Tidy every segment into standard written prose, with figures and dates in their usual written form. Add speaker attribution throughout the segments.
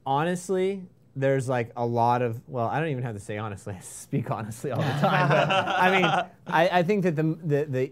Speaker 1: honestly, there's like a lot of, well, I don't even have to say honestly, I speak honestly all the time. But I mean, I think that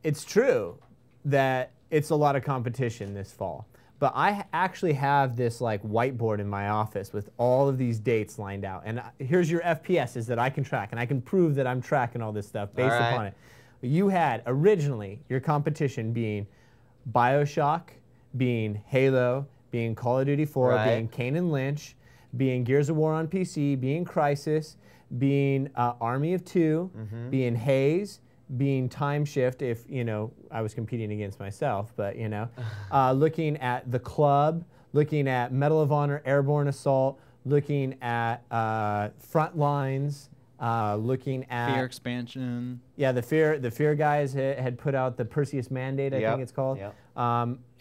Speaker 1: it's true that it's a lot of competition this fall. But I actually have this like whiteboard in my office with all of these dates lined out. And here's your FPSs that I can track. And I can prove that I'm tracking all this stuff based upon it. You had originally your competition being BioShock, being Halo, being Call of Duty 4, being Kane and Lynch, being Gears of War on PC, being Crysis, being Army of Two, being Haze, being Time Shift, if, you know, I was competing against myself, but, you know, looking at The Club, looking at Medal of Honor Airborne Assault, looking at Frontlines, looking at
Speaker 2: Fear expansion.
Speaker 1: Yeah, the Fear guys had put out the Perseus Mandate, I think it's called.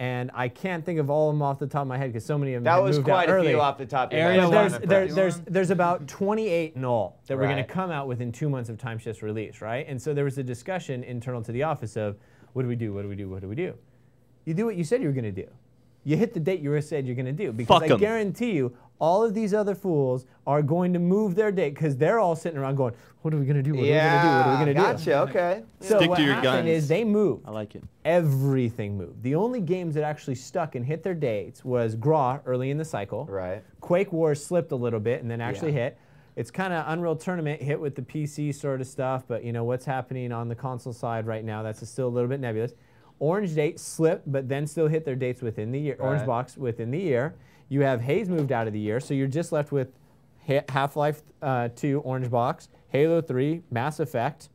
Speaker 1: And I can't think of all of them off the top of my head because so many of them moved out early.
Speaker 3: That was quite a few off the top of your head.
Speaker 1: There's about 28 in all that were going to come out within 2 months of Time Shift's release, right? And so there was a discussion internal to the office of, what do we do, what do we do, what do we do? You do what you said you were going to do. You hit the date you said you're going to do. Because I guarantee you, all of these other fools are going to move their date because they're all sitting around going, what are we going to do? What are we going to do? What are we going to do?
Speaker 3: Gotcha, okay.
Speaker 1: So
Speaker 4: Stick
Speaker 1: what
Speaker 4: to your
Speaker 1: happened
Speaker 4: guns.
Speaker 1: is they moved.
Speaker 4: I like it.
Speaker 1: Everything moved. The only games that actually stuck and hit their dates was Graw early in the cycle.
Speaker 3: Right.
Speaker 1: Quake Wars slipped a little bit and then actually hit. It's kind of Unreal Tournament hit with the PC sort of stuff, but you know what's happening on the console side right now, that's still a little bit nebulous. Orange Date slipped, but then still hit their dates within the year. Orange Box within the year. You have Haze moved out of the year, so you're just left with Half-Life 2, Orange Box, Halo 3, Mass Effect,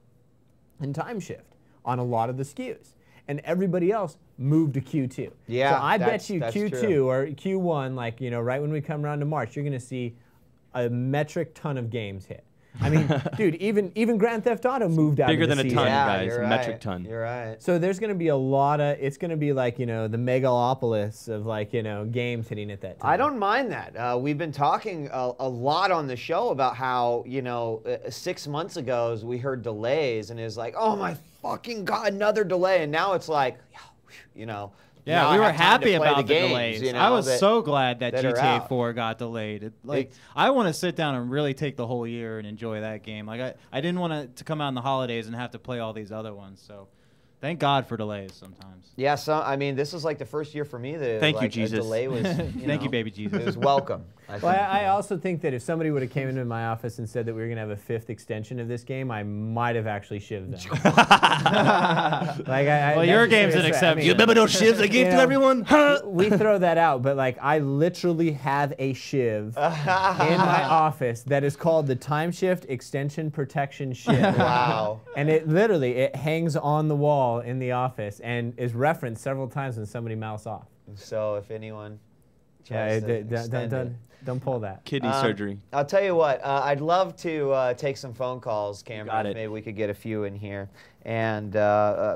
Speaker 1: and Time Shift on a lot of the SKUs. And everybody else moved to Q2.
Speaker 3: Yeah,
Speaker 1: so I bet you Q2
Speaker 3: true.
Speaker 1: or Q1, like, you know, right when we come around to March, you're going to see a metric ton of games hit. I mean, dude, even Grand Theft Auto moved out
Speaker 4: Bigger
Speaker 1: of the
Speaker 4: than a
Speaker 1: season.
Speaker 4: ton,
Speaker 3: Yeah,
Speaker 4: guys.
Speaker 3: you're right.
Speaker 4: Metric ton.
Speaker 3: You're right.
Speaker 1: So there's going to be a lot of, it's going to be like, you know, the megalopolis of like, you know, games hitting at that time.
Speaker 3: I don't mind that. We've been talking a lot on the show about how, you know, 6 months ago we heard delays and it was like, oh my fucking God, another delay. And now it's like, you know.
Speaker 2: Yeah,
Speaker 3: now
Speaker 2: we
Speaker 3: I
Speaker 2: were
Speaker 3: have time
Speaker 2: happy
Speaker 3: to play
Speaker 2: about the
Speaker 3: games,
Speaker 2: delays.
Speaker 3: you know,
Speaker 2: I was so glad that
Speaker 3: are
Speaker 2: GTA
Speaker 3: out.
Speaker 2: 4 got delayed. I want to sit down and really take the whole year and enjoy that game. Like I didn't want it to come out in the holidays and have to play all these other ones. So thank God for delays sometimes.
Speaker 3: Yeah, so I mean, this is like the first year for me that
Speaker 4: Thank you,
Speaker 3: like,
Speaker 4: Jesus.
Speaker 3: a delay was.
Speaker 2: Thank you, baby Jesus.
Speaker 3: It was welcome.
Speaker 1: Well, I also think that if somebody would have came into my office and said that we were going to have a 5th extension of this game, I might have actually shivved them.
Speaker 2: Well, your game's an exception.
Speaker 4: You remember those shivs I gave to everyone?
Speaker 1: We throw that out, but like I literally have a shiv in my office that is called the Time Shift Extension Protection Shiv.
Speaker 3: Wow.
Speaker 1: And it hangs on the wall in the office and is referenced several times when somebody mouths off.
Speaker 3: So if anyone
Speaker 1: Yeah,
Speaker 3: tries to extend it.
Speaker 1: don't pull that.
Speaker 4: Kidney surgery.
Speaker 3: I'll tell you what, I'd love to take some phone calls, Cameron.
Speaker 4: Got it.
Speaker 3: Maybe we could get a few in here. And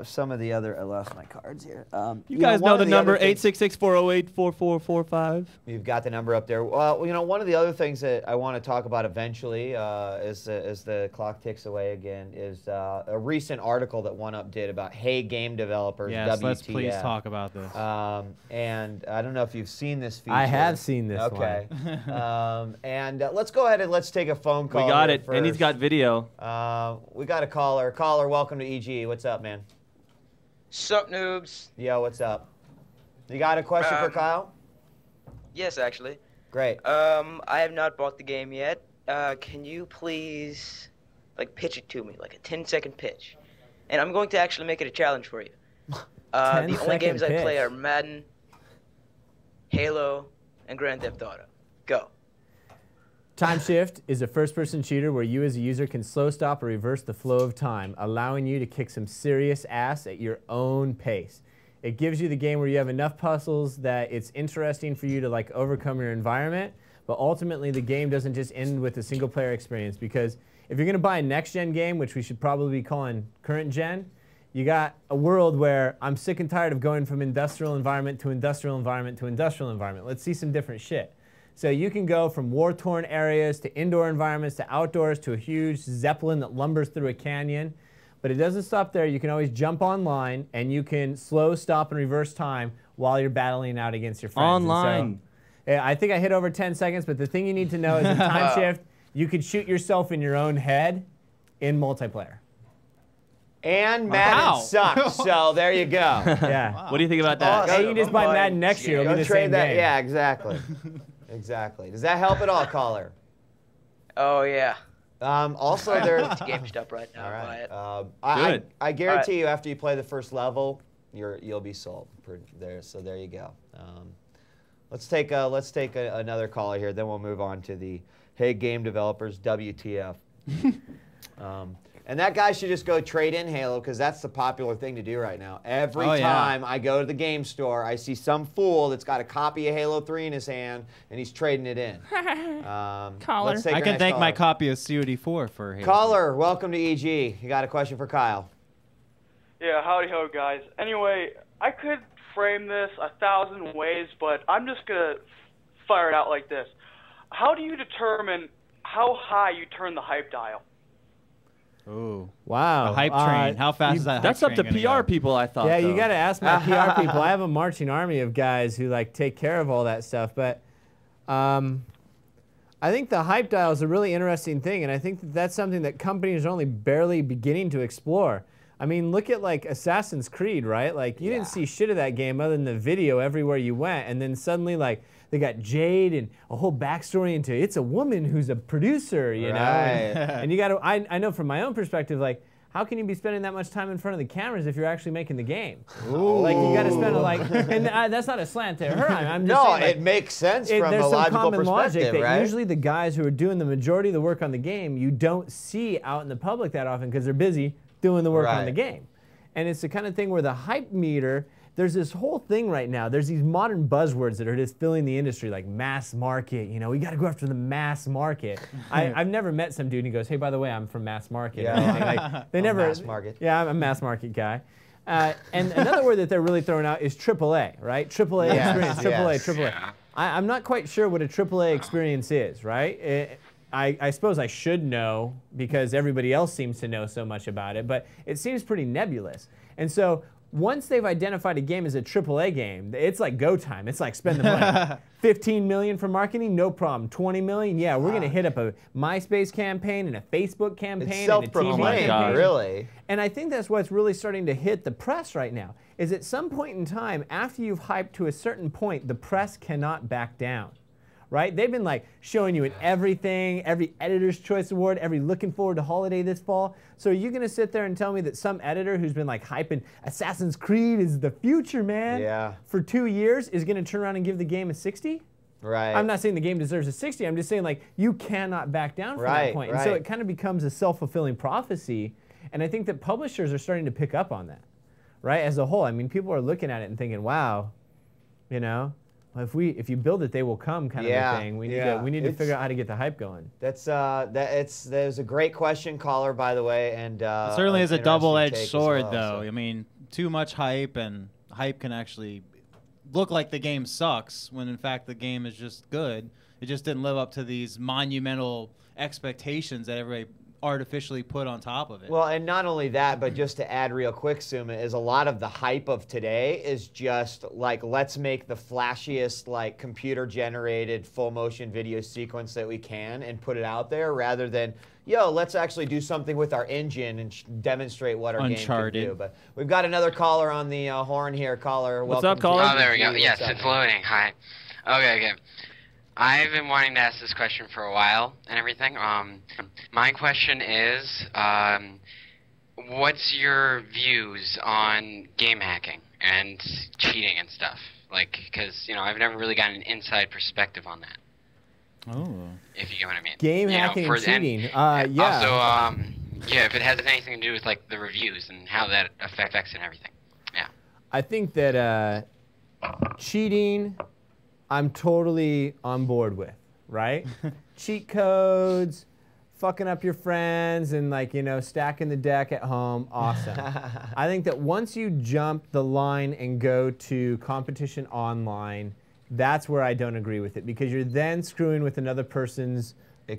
Speaker 3: some of the other, I lost my cards here.
Speaker 4: You guys
Speaker 3: one
Speaker 4: know
Speaker 3: of
Speaker 4: the number,
Speaker 3: other things-
Speaker 4: 866-408-4445.
Speaker 3: You've got the number up there. Well, you know, one of the other things that I want to talk about eventually, as the clock ticks away again, is a recent article that One Up did about Hey Game Developers,
Speaker 2: Yes,
Speaker 3: WTF.
Speaker 2: let's please talk about this.
Speaker 3: And I don't know if you've seen this feature.
Speaker 1: I have seen this
Speaker 3: Okay. And let's go ahead and let's take a phone call.
Speaker 4: We got
Speaker 3: here
Speaker 4: it, and he's
Speaker 3: first.
Speaker 4: got video.
Speaker 3: We got a caller. Caller, welcome to EG. What's up, man?
Speaker 5: Sup, noobs?
Speaker 3: Yo, what's up? You got a question for Kyle?
Speaker 5: Yes, actually.
Speaker 3: Great.
Speaker 5: I have not bought the game yet. Can you please, like, pitch it to me, like a 10-second pitch? And I'm going to actually make it a challenge for you. The only games I play are Madden, Halo, and Grand Theft Auto. Go.
Speaker 1: Time Shift is a first-person shooter where you as a user can slow stop or reverse the flow of time, allowing you to kick some serious ass at your own pace. It gives you the game where you have enough puzzles that it's interesting for you to like overcome your environment, but ultimately the game doesn't just end with a single-player experience, because if you're going to buy a next-gen game, which we should probably be calling current-gen, you got a world where I'm sick and tired of going from industrial environment to industrial environment to industrial environment. Let's see some different shit. So you can go from war-torn areas to indoor environments to outdoors to a huge Zeppelin that lumbers through a canyon. But it doesn't stop there. You can always jump online and you can slow, stop, and reverse time while you're battling out against your friends.
Speaker 4: Online.
Speaker 1: I think I hit over 10 seconds, but the thing you need to know is in time shift, you could shoot yourself in your own head in multiplayer.
Speaker 3: And Madden sucks, so there you go.
Speaker 1: Yeah.
Speaker 4: Wow. What do you think about that?
Speaker 1: Hey, you can just buy Madden next year. It'll be the
Speaker 3: trade
Speaker 1: same
Speaker 3: that.
Speaker 1: game.
Speaker 3: Yeah, exactly. Exactly. Does that help at all, caller?
Speaker 5: Oh yeah.
Speaker 3: Also, there's.
Speaker 5: It's GameStop right now.
Speaker 3: All right.
Speaker 5: Buy it.
Speaker 4: Good.
Speaker 3: I guarantee you, after you play the first level, you'll be sold. There, so there you go. Let's take another caller here. Then we'll move on to the Hey Game Developers WTF. And that guy should just go trade in Halo because that's the popular thing to do right now. Every time I go to the game store, I see some fool that's got a copy of Halo 3 in his hand and he's trading it in.
Speaker 6: Caller.
Speaker 3: Let's take
Speaker 2: I
Speaker 3: our
Speaker 2: can
Speaker 3: next
Speaker 2: thank my
Speaker 3: caller.
Speaker 2: copy of COD4 for Halo.
Speaker 3: Caller, welcome to EG. You got a question for Kyle?
Speaker 7: Yeah, howdy ho, guys. Anyway, I could frame this 1,000 ways, but I'm just gonna fire it out like this. How do you determine how high you turn the hype dial?
Speaker 2: Ooh.
Speaker 1: Wow.
Speaker 2: The hype train. How fast is that hype
Speaker 4: That's up to
Speaker 2: train
Speaker 4: PR
Speaker 2: gonna go?
Speaker 4: people, I thought.
Speaker 1: Yeah,
Speaker 4: though.
Speaker 1: you got to ask my PR people. I have a marching army of guys who like take care of all that stuff. But I think the hype dial is a really interesting thing, and I think that that's something that companies are only barely beginning to explore. I mean, look at like Assassin's Creed, right? Like you didn't see shit of that game other than the video everywhere you went, and then suddenly like they got Jade and a whole backstory into it's a woman who's a producer, you know. And you got to. I know from my own perspective, like how can you be spending that much time in front of the cameras if you're actually making the game? Like you got to spend like, and that's not a slant to her. I'm just saying, like,
Speaker 3: it makes sense from
Speaker 1: there's
Speaker 3: a
Speaker 1: some
Speaker 3: logical
Speaker 1: common
Speaker 3: perspective,
Speaker 1: logic that
Speaker 3: right?
Speaker 1: usually the guys who are doing the majority of the work on the game, you don't see out in the public that often because they're busy doing the work on the game. And it's the kind of thing where the hype meter, there's this whole thing right now. There's these modern buzzwords that are just filling the industry, like mass market. You know, we got to go after the mass market. I've never met some dude who goes, hey, by the way, I'm from mass market.
Speaker 3: Yeah.
Speaker 1: Or anything. Like, they never.
Speaker 3: Mass market.
Speaker 1: Yeah, I'm a mass market guy. And another word that they're really throwing out is AAA, right? AAA experience, AAA. I'm not quite sure what a AAA experience is, right? I suppose I should know because everybody else seems to know so much about it, but it seems pretty nebulous. And so once they've identified a game as a AAA game, it's like go time. It's like spend the money. 15 million for marketing, no problem. 20 million, yeah, we're gonna hit up a MySpace campaign and a Facebook campaign
Speaker 3: It's
Speaker 1: and a TV
Speaker 3: self-proclaimed,
Speaker 1: campaign.
Speaker 3: really.
Speaker 1: And I think that's what's really starting to hit the press right now, is at some point in time, after you've hyped to a certain point, the press cannot back down. Right? They've been like showing you in everything, every Editor's Choice Award, every looking forward to holiday this fall. So are you gonna sit there and tell me that some editor who's been like hyping Assassin's Creed is the future, man, for 2 years is gonna turn around and give the game a 60?
Speaker 3: Right.
Speaker 1: I'm not saying the game deserves a 60, I'm just saying like you cannot back down from that point. And so it kind of becomes a self-fulfilling prophecy, and I think that publishers are starting to pick up on that, right? As a whole, I mean, people are looking at it and thinking, wow, you know, if you build it, they will come, kind of a thing. We need to figure out how to get the hype going.
Speaker 3: That was a great question, caller, by the way, and
Speaker 2: It certainly is a double-edged sword, though.
Speaker 3: So.
Speaker 2: I mean, too much hype, and hype can actually look like the game sucks when in fact the game is just good. It just didn't live up to these monumental expectations that everybody artificially put on top of it.
Speaker 3: Well, and not only that, but just to add real quick, Suma, is a lot of the hype of today is just like, let's make the flashiest, like, computer-generated full-motion video sequence that we can and put it out there, rather than, yo, let's actually do something with our engine and demonstrate what our game can do. But we've got another caller on the horn here. Caller,
Speaker 4: what's
Speaker 3: welcome
Speaker 4: up, caller?
Speaker 8: Oh, there we go. Yes, it's loading. Hi. Okay. I've been wanting to ask this question for a while and everything. My question is, what's your views on game hacking and cheating and stuff? Like, because, you know, I've never really gotten an inside perspective on that.
Speaker 2: Oh.
Speaker 8: If you get what I mean.
Speaker 1: Game hacking and cheating. Yeah.
Speaker 8: Also, yeah, if it has anything to do with, like, the reviews and how that affects and everything. Yeah.
Speaker 1: I think that cheating, I'm totally on board with, right? Cheat codes, fucking up your friends, and like, you know, stacking the deck at home, awesome. I think that once you jump the line and go to competition online, that's where I don't agree with it, because you're then screwing with another person's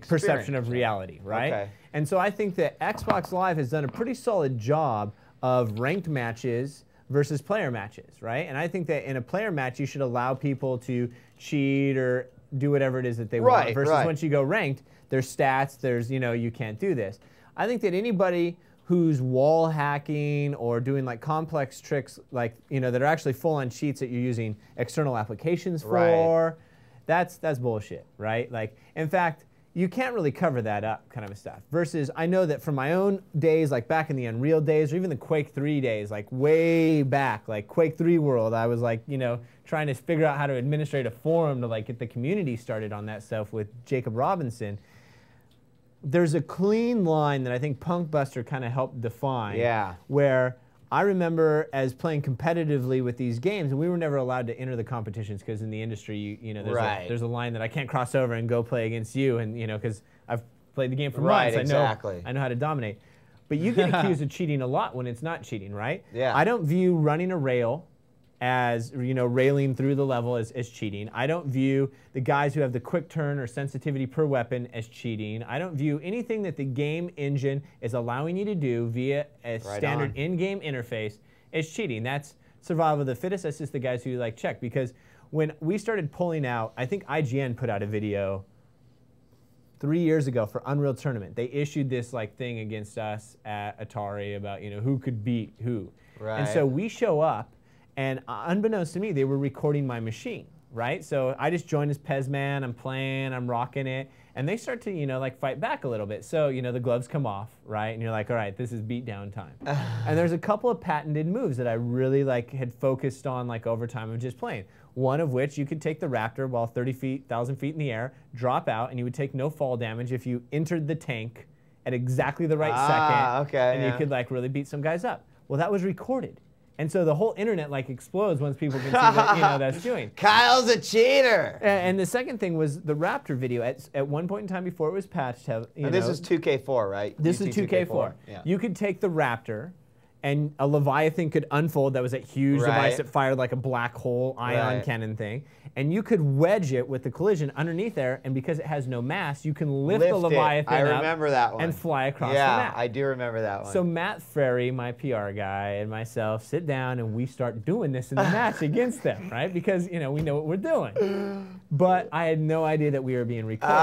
Speaker 1: perception of reality, right?
Speaker 3: Okay.
Speaker 1: And so I think that Xbox Live has done a pretty solid job of ranked matches, versus player matches, right? And I think that in a player match, you should allow people to cheat or do whatever it is that they want. Versus once you go ranked, there's stats, there's, you can't do this. I think that anybody who's wall hacking or doing like complex tricks, like, that are actually full-on cheats that you're using external applications for, that's bullshit, right? Like, in fact, you can't really cover that up kind of stuff. Versus, I know that from my own days, like back in the Unreal days, or even the Quake 3 days, like way back, like Quake 3 world, I was like, trying to figure out how to administrate a forum to like get the community started on that stuff with Jacob Robinson. There's a clean line that I think Punkbuster kind of helped define.
Speaker 3: Yeah.
Speaker 1: Where I remember as playing competitively with these games, and we were never allowed to enter the competitions because in the industry, there's a line that I can't cross over and go play against you, and because I've played the game for months, I know how to dominate. But you get accused of cheating a lot when it's not cheating, right?
Speaker 3: Yeah.
Speaker 1: I don't view running a rail as railing through the level as cheating. I don't view the guys who have the quick turn or sensitivity per weapon as cheating. I don't view anything that the game engine is allowing you to do via a standard in-game interface as cheating. That's survival of the fittest. That's just the guys who like check. Because when we started pulling out, I think IGN put out a video 3 years ago for Unreal Tournament. They issued this like thing against us at Atari about who could beat who.
Speaker 3: Right.
Speaker 1: And so we show up, and unbeknownst to me, they were recording my machine, right? So I just joined as Pezman, I'm playing, I'm rocking it, and they start to, like fight back a little bit. So, the gloves come off, right? And you're like, all right, this is beatdown time. And there's a couple of patented moves that I really like had focused on like over time of just playing. One of which you could take the Raptor while 1,000 feet in the air, drop out, and you would take no fall damage if you entered the tank at exactly the right second. And you could like really beat some guys up. Well, that was recorded. And so the whole internet like explodes once people can see what that's doing.
Speaker 3: Kyle's a cheater.
Speaker 1: And the second thing was the Raptor video. At one point in time before it was patched,
Speaker 3: and this is 2K4, right?
Speaker 1: This is 2K4.
Speaker 3: Yeah.
Speaker 1: You could take the Raptor, and a Leviathan could unfold. That was that huge device that fired like a black hole ion cannon thing. And you could wedge it with the collision underneath there, and because it has no mass, you can lift the Leviathan
Speaker 3: I remember that one.
Speaker 1: And fly across the map.
Speaker 3: Yeah, I do remember that one.
Speaker 1: So Matt Frary, my PR guy, and myself sit down, and we start doing this in the match against them, right? Because, we know what we're doing. But I had no idea that we were being recorded.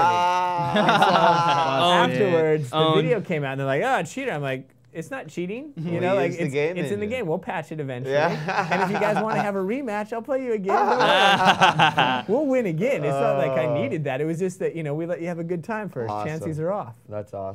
Speaker 1: Afterwards, the video came out, and they're like, oh, cheater. I'm like, it's not cheating, it's in the game. We'll patch it eventually. Yeah. And if you guys want to have a rematch, I'll play you again. We'll win again. It's not like I needed that. It was just that we let you have a good time first.
Speaker 3: Awesome.
Speaker 1: Chances are off.
Speaker 3: That's awesome.